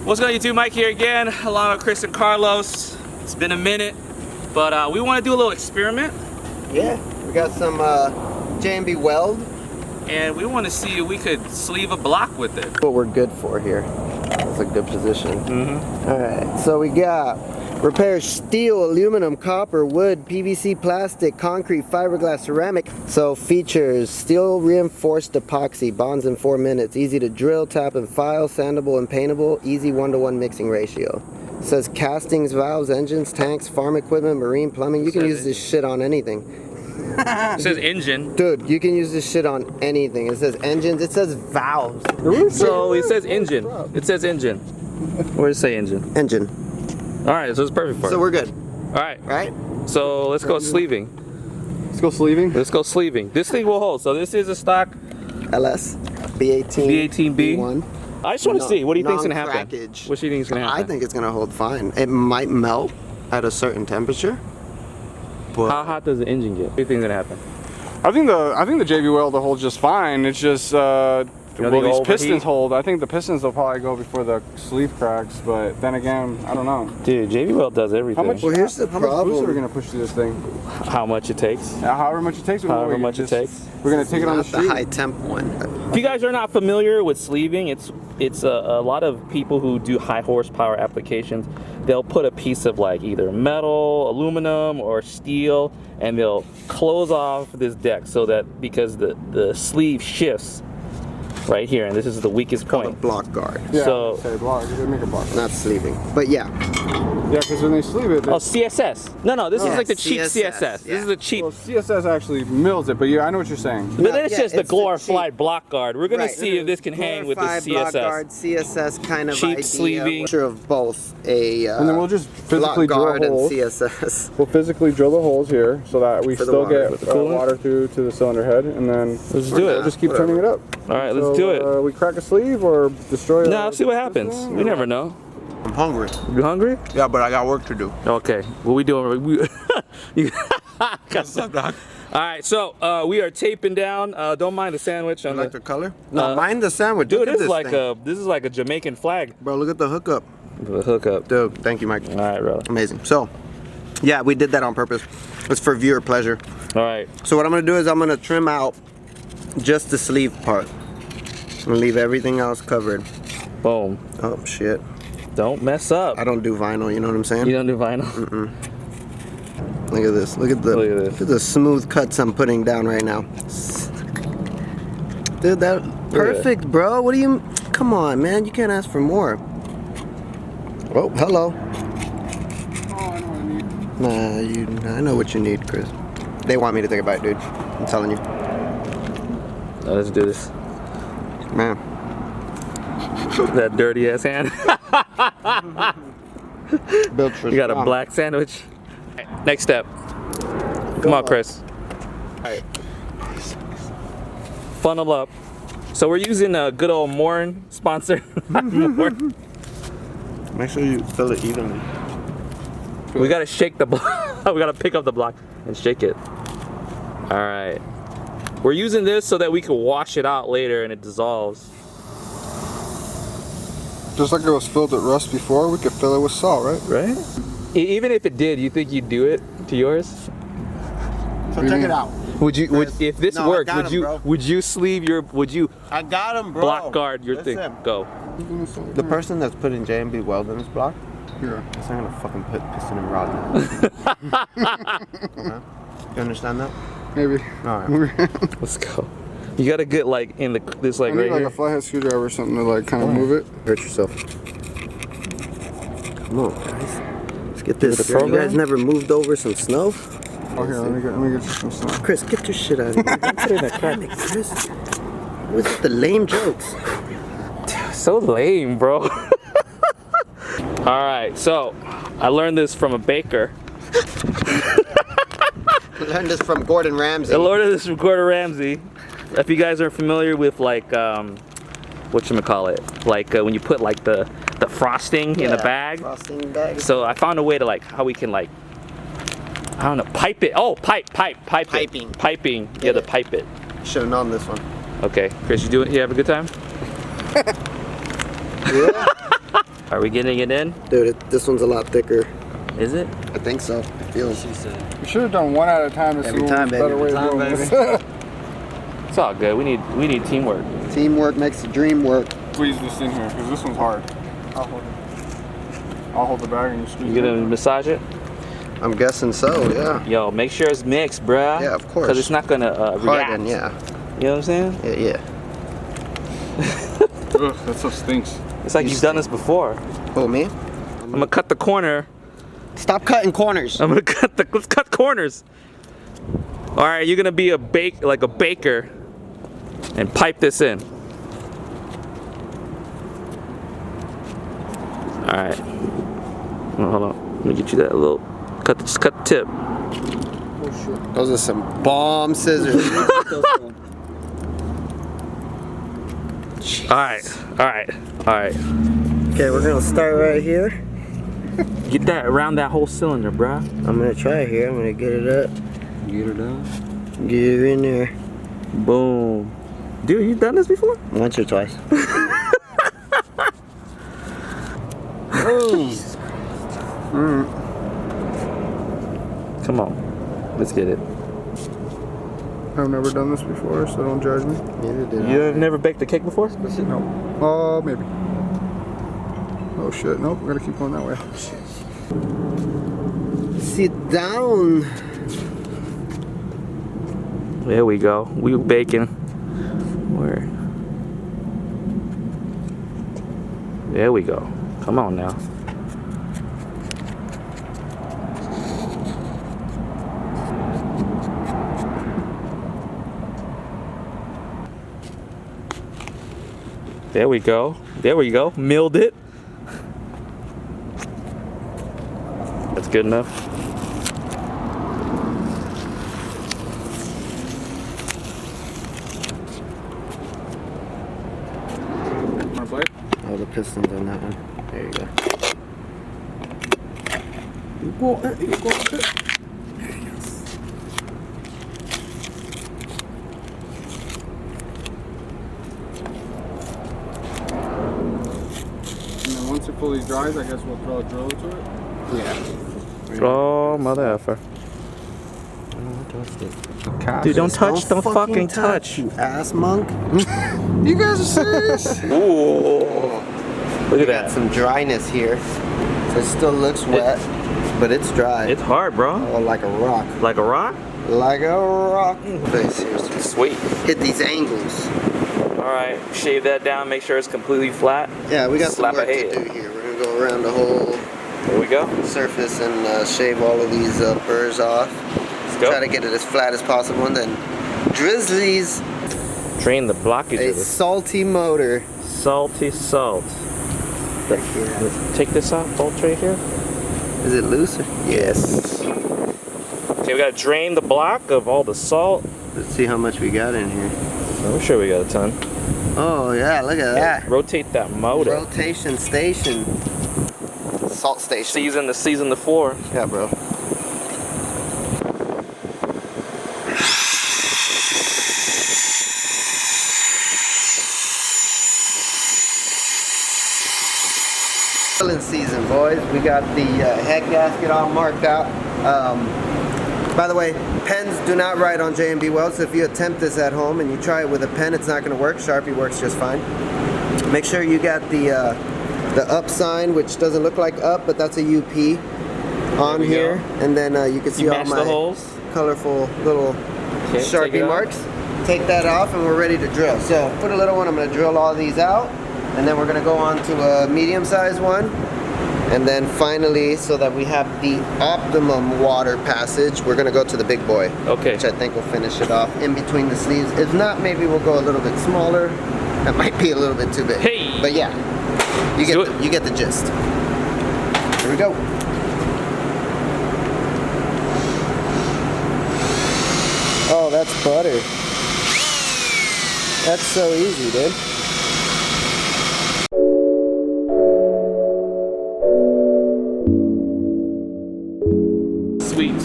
What's going on YouTube? Mike here again, along with Chris and Carlos. It's been a minute, but we want to do a little experiment. Yeah, we got some J&B Weld. And we want to see if we could sleeve a block with it. What we're good for here. That's a good position. Alright, so we got repair steel, aluminum, copper, wood, PVC, plastic, concrete, fiberglass, ceramic. So features: steel reinforced epoxy, bonds in 4 minutes, easy to drill, tap and file, sandable and paintable, easy 1-to-1 mixing ratio. It says castings, valves, engines, tanks, farm equipment, marine, plumbing. You can use this shit on anything. It says engine. Dude, you can use this shit on anything. It says engines, it says valves. So it says engine. It says engine. Where does it say engine? Engine. Alright, so it's perfect for it. So we're good. Alright. Right? So let's go sleeving. Let's go sleeving? Let's go sleeving. This thing will hold. So this is a stock LS B18 B18B. B1. I just want to see. What do you think's gonna happen? Non-crackage. What do you think is gonna happen? I think it's gonna hold fine. It might melt at a certain temperature. But How hot does the engine get? What do you think's gonna happen? I think the JB Weld will hold just fine. It's just well, these pistons hold. I think the pistons will probably go before the sleeve cracks, but then again, I don't know. Dude, JB Weld does everything. How much? Well, here's the how much boost are we problem. gonna push through this thing? How much it takes? However much it takes. However much it takes. We're gonna take it on the not the street. high temp one. If you guys are not familiar with sleeving, it's a lot of people who do high horsepower applications. They'll put a piece of like either metal, aluminum, or steel, and they'll close off this deck so that because the sleeve shifts right here, and this is the weakest Called a point. block guard. Yeah, So- say block. They make a block. Not sleeving. But yeah. Yeah, because when they sleeve it. Oh, CSS. No, this is Yeah, like the cheap CSS, CSS. yeah. This is the cheap. Well, CSS actually mills it, but yeah, I know what you're saying. But then it's Yeah, just the it's the glorified cheap. block guard. We're gonna Right. see if this can hang with the Glorified block CSS. guard, CSS kind of Cheap idea. sleeving. Picture of both a And then we'll just physically block guard drill and holes. CSS. We'll physically drill the holes here so that we For the still water. get the coolant? water through to the cylinder head, and then Let's do we'll it. just keep Whatever. turning it up. All right, let's do it. We crack a sleeve or destroy it. No, let's see what happens. We never know. I'm hungry. You hungry? Yeah, but I got work to do. Okay, what we doing? You got some. All right, so we are taping down. Don't mind the sandwich on Like the. the color? No, mind the sandwich. Dude, Look at this is thing. like a Jamaican flag. Bro, look at the hookup. The hookup. Dude, thank you, Mike. All right, bro. Amazing. So, yeah, we did that on purpose. It's for viewer pleasure. All right. So what I'm gonna do is I'm gonna trim out just the sleeve part and leave everything else covered. Boom. Oh shit. Don't mess up. I don't do vinyl, you know what I'm saying? You don't do vinyl. Look at this. Look at the Look at this. look at the smooth cuts I'm putting down right now. Dude, that perfect, bro. What do you come on, man, you can't ask for more. Oh, hello. Oh, I know what I need. I know what you need, Chris. They want me to take a bite, dude. I'm telling you. Let's do this. Man. That dirty ass hand. Built for You got a strong. black sandwich. Next step. Come on, Chris. Alright. Funnel up. So we're using a good old Morin sponsor. Morin. Make sure you fill it evenly. We gotta shake the block. We gotta pick up the block and shake it. All right. We're using this so that we can wash it out later and it dissolves. Just like it was filled with rust before, we could fill it with salt, right? Right? Even if it did, you think you'd do it to yours? So check it out. Would you? If this No, I worked, got would 'em, you? bro. Would you sleeve your? Would you I got him, bro. block guard your Listen. thing? Go. The person that's putting J&B Weld in this block, Yeah. is not gonna fucking put piston and rod in it. Okay? You understand that? Maybe. Alright. Let's go. You gotta get like in the this like I need right like here. a flathead screwdriver or something to like kind of move it. Hurt yourself. Come on, guys. Let's get this. the You program? guys never moved over some snow? Oh, here, let me get you some stuff. Chris, get your shit out of here. Damn it, Chris. What's with the lame jokes? So lame, bro. All right, so I learned this from a baker. I learned this from Gordon Ramsay. I learned this from Gordon Ramsay. If you guys are familiar with like whatchamacallit, like when you put like the frosting in the bag. Frosting bag. So I found a way to like how we can like, I don't know, pipe it. Oh, piping. Piping. You Get have to it. pipe it. Should have known this one. Okay, Chris, you have a good time? Are we getting it in? Dude, this one's a lot thicker. Is it? I think so. It feels. We should have done one at a time to see Every what time, was a better baby. way of Every doing time, this. It's all good. We need teamwork. Teamwork makes the dream work. Squeeze this in here because this one's hard. I'll hold it. I'll hold the bag and you squeeze You it. gonna massage it? I'm guessing so, yeah. Yo, make sure it's mixed, bruh. Yeah, of course. Because it's not gonna react. Harden, yeah. You know what I'm saying? Yeah. Ugh, that stuff stinks. It's like you've done this before. Oh, me? I'm gonna cut the corner. Stop cutting corners. Let's cut corners. All right, you're gonna be a baker, and pipe this in. All right. Oh, hold on. Let me get you that little. Just cut the tip. Oh, shit. Those are some bomb scissors. All right. Okay, we're gonna start right here. Get that around that whole cylinder, bruh. I'm gonna try here. I'm gonna get it up. Get it up. Get it in there. Boom. Dude, you done this before? Once or twice. Boom. Come on. Let's get it. I've never done this before, so don't judge me. Neither did I. You have never baked a cake before? No. Oh, maybe. Oh shit, nope, we're gonna keep going that way. Sit down. There we go. We baking. Where? There we go. Come on now. There we go. There we go. Milled it. That's good enough. Wanna play? Oh, the pistons on that one. There you go. And then once it fully dries, I guess we'll throw a drill to it. Yeah. Oh, mother effer. Dude, don't fucking touch. You ass monk. You guys are serious? Ooh. Look at Got that. some dryness here. So it still looks wet, but it's dry. It's hard, bro. Oh, like a rock. Like a rock? Like a rock. But seriously, Sweet. hit these angles. All right, shave that down. Make sure it's completely flat. Yeah, we got Slap some work ahead. to do here. We're gonna go around the whole There we go. surface and shave all of these burrs off. Let's go. Try to get it as flat as possible, and then drizzlies Drain the blockage a of this salty motor. salty salt. Heck yeah. Let's take this out, bolt tray here. Is it looser? Yes. Okay, we gotta drain the block of all the salt. Let's see how much we got in here. I'm sure we got a ton. Oh yeah, look at that. Rotate that motor. Rotation station. Salt station. Season the floor. Yeah, bro. Filling season, boys. We got the head gasket all marked out. By the way, pens do not write on J&B Weld, so if you attempt this at home and you try it with a pen, it's not going to work. Sharpie works just fine. Make sure you got the up sign, which doesn't look like up, but that's a UP on we here. go. And then you can see You all match my the holes. colorful little Okay, take it Sharpie off. marks. Take that off and we're ready to drill. So put a little one, I'm going to drill all these out. And then we're going to go on to a medium-sized one. And then finally, so that we have the optimum water passage, we're going to go to the big boy. Okay. Which I think will finish it off in between the sleeves. If not, maybe we'll go a little bit smaller. That might be a little bit too big. Hey! But yeah, you Do get the gist. Here we go. Oh, that's butter. That's so easy, dude. Sweet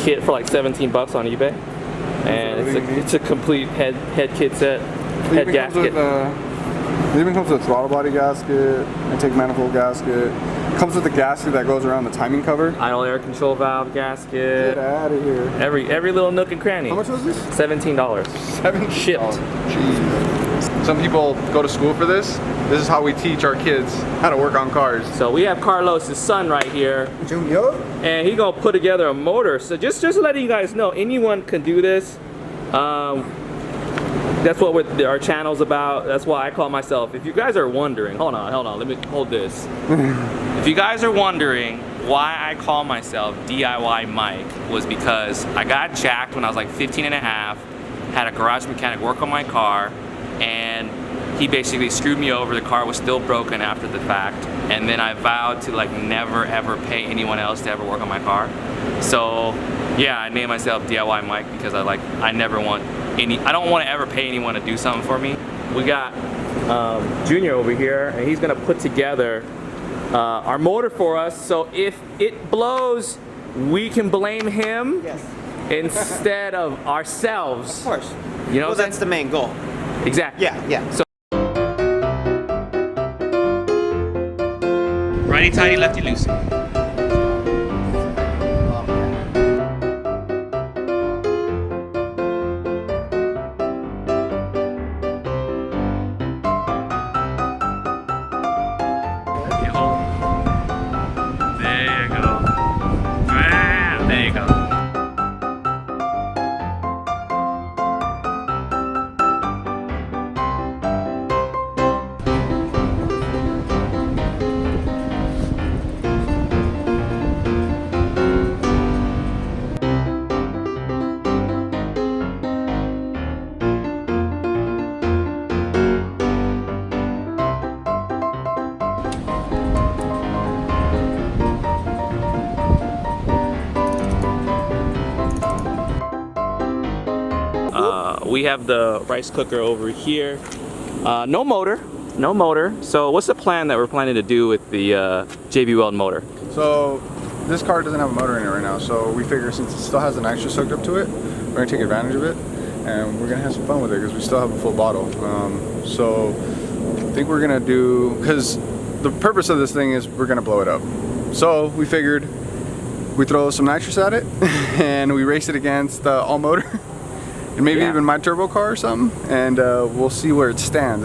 kit for like $17 on eBay, and it's a complete head kit set, head Even comes gasket. with It even comes with a throttle body gasket, intake manifold gasket. Comes with a gasket that goes around the timing cover. Idle air control valve gasket. Get out of here. Every little nook and cranny. How much was this? $17. $17. Shipped. Jeez. Some people go to school for this. This is how we teach our kids how to work on cars. So we have Carlos' son right here. Junior. And he gonna put together a motor. So just letting you guys know, anyone can do this. That's what our channel's about. That's why I call myself. If you guys are wondering, hold on, let me hold this. If you guys are wondering why I call myself DIY Mike, was because I got jacked when I was like 15 and a half, had a garage mechanic work on my car, and he basically screwed me over. The car was still broken after the fact, and then I vowed to like never ever pay anyone else to ever work on my car. So yeah, I named myself DIY Mike because I never want I don't want to ever pay anyone to do something for me. We got Junior over here, and he's gonna put together our motor for us. So if it blows, we can blame him instead of ourselves. Of course. You know, well, that's the main goal. Exactly. Yeah. So righty tighty, lefty loosey. We have the rice cooker over here. No motor. So what's the plan that we're planning to do with the JV Weld motor? So this car doesn't have a motor in it right now, so we figure since it still has an nitrous hooked up to it, we're gonna take advantage of it, and we're gonna have some fun with it because we still have a full bottle. So I think we're gonna do, because the purpose of this thing is we're gonna blow it up. So we figured we throw some nitrous at it and we race it against all motor. And maybe even my turbo car or something, and we'll see where it stands.